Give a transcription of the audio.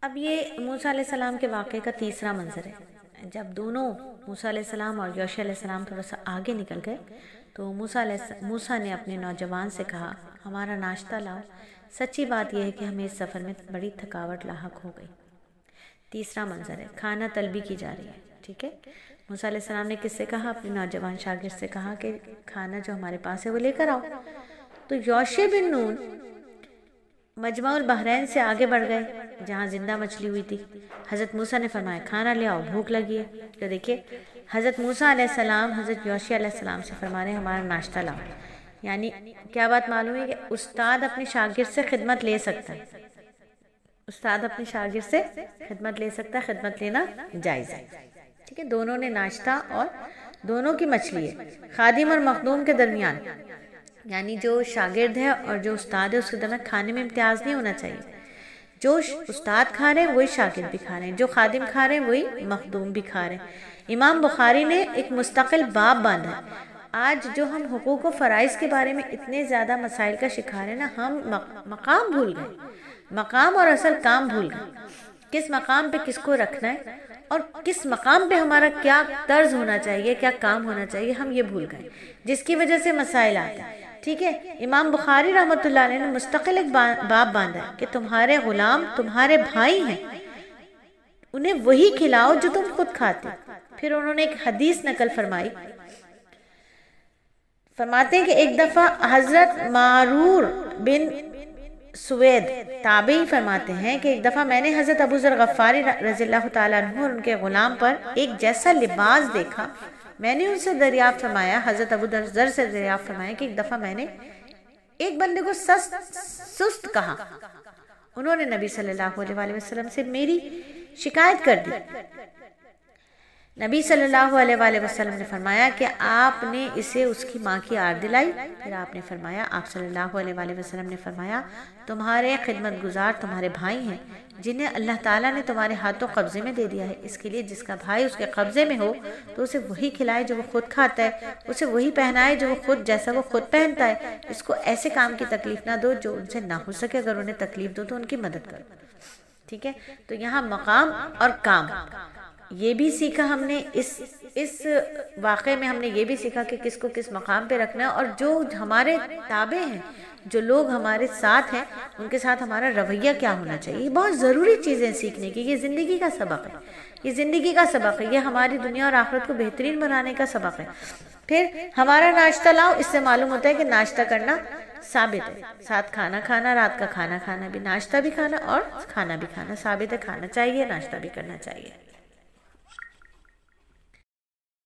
اب یہ موسیٰ علیہ السلام کے واقعے کا تیسرا منظر ہے۔ جب دونوں موسیٰ علیہ السلام اور یوشع علیہ السلام تھوڑا سا آگے نکل گئے تو موسیٰ نے اپنے نوجوان سے کہا ہمارا ناشتہ لاؤ، سچی بات یہ ہے کہ ہمیں اس سفر میں بڑی تھکاوٹ لاحق ہو گئی۔ تیسرا منظر ہے، کھانا طلبی کی جا رہی ہے، ٹھیک ہے۔ موسیٰ علیہ السلام نے کس سے کہا؟ اپنے نوجوان شاگرد سے کہا کہ کھانا جو ہمارے پاس ہے وہ لے کر آؤ۔ تو یوشع بن نون مجمع البحرین سے آگے بڑھ گئے جہاں زندہ مچھلی ہوئی تھی۔ حضرت موسیٰ نے فرمایا کھانا لے آؤ، بھوک لگی ہے۔ تو دیکھیے حضرت موسیٰ علیہ السلام حضرت یوشع علیہ السلام سے فرما رہے ہیں ہمارا ناشتہ لاؤ۔ یعنی کیا بات معلوم ہے کہ استاد اپنے شاگرد سے خدمت لے سکتا ہے، استاد اپنے شاگرد سے خدمت لے سکتا ہے، خدمت لینا جائز ہے، ٹھیک ہے۔ دونوں نے ناشتہ اور دونوں کی مچھلی ہے۔ خادم اور مخدوم کے درمیان یعنی جو شاگرد ہے اور جو استاد ہے اس کے درمیان کھانے میں امتیاز نہیں ہونا چاہیے۔ جو استاد کھا رہے ہیں وہی شاگرد بھی کھا رہے ہیں، جو خادم کھا رہے ہیں وہی مخدوم بھی کھا رہے ہیں۔ امام بخاری نے ایک مستقل باب باندھا ہے۔ آج جو ہم حقوق و فرائض کے بارے میں اتنے زیادہ مسائل کا شکار ہیں نا، ہم مقام بھول گئے، مقام اور اصل کام بھول گئے۔ کس مقام پہ کس کو رکھنا ہے اور کس مقام پہ ہمارا کیا طرز ہونا چاہیے، کیا کام ہونا چاہیے، ہم یہ بھول گئے، جس کی وجہ سے مسائل آتے ہیں، ٹھیک ہے۔ امام بخاری رحمۃ اللہ علیہ نے مستقل ایک باب باندھا ہے کہ تمہارے غلام تمہارے بھائی ہیں، انہیں وہی کھلاؤ جو تم خود کھاتے۔ پھر انہوں نے ایک حدیث نقل فرمائی، فرماتے ہیں کہ ایک دفعہ حضرت معرور بن سوید تابعی فرماتے ہیں کہ ایک دفعہ میں نے حضرت ابو ذر غفاری رضی اللہ تعالیٰ عنہ اور ان کے غلام پر ایک جیسا لباس دیکھا۔ میں نے ان سے دریافت فرمایا، حضرت ابو ذر سے دریافت فرمایا کہ ایک دفعہ میں نے ایک بندے کو سست کہا، انہوں نے نبی صلی اللہ علیہ وآلہ وسلم سے میری شکایت کر دی۔ نبی صلی اللہ علیہ وآلہ وسلم نے فرمایا کہ آپ نے اسے اس کی ماں کی آڑ دلائی۔ پھر آپ نے فرمایا، آپ صلی اللہ علیہ وآلہ وسلم نے فرمایا تمہارے خدمت گزار تمہارے بھائی ہیں جنہیں اللہ تعالیٰ نے تمہارے ہاتھوں قبضے میں دے دیا ہے، اس کے لیے جس کا بھائی اس کے قبضے میں ہو تو اسے وہی کھلائے جو وہ خود کھاتا ہے، اسے وہی پہنائے جو وہ خود جیسا وہ خود پہنتا ہے، اس کو ایسے کام کی تکلیف نہ دو جو ان سے نہ ہو سکے، اگر انہیں تکلیف دو تو ان کی مدد کرو، ٹھیک ہے۔ تو یہاں مقام اور کام یہ بھی سیکھا ہم نے، اس واقعے میں ہم نے یہ بھی سیکھا کہ کس کو کس مقام پہ رکھنا ہے، اور جو ہمارے تابع ہیں، جو لوگ ہمارے ساتھ ہیں، ان کے ساتھ ہمارا رویہ کیا ہونا چاہیے۔ یہ بہت ضروری چیزیں سیکھنے کی، یہ زندگی کا سبق ہے، یہ زندگی کا سبق ہے، یہ ہماری دنیا اور آخرت کو بہترین بنانے کا سبق ہے۔ پھر ہمارا ناشتہ لاؤ، اس سے معلوم ہوتا ہے کہ ناشتہ کرنا ثابت ہے، ساتھ کھانا کھانا، رات کا کھانا کھانا بھی، ناشتہ بھی کھانا اور کھانا بھی کھانا ثابت ہے، کھانا چاہیے، ناشتہ بھی کرنا چاہیے۔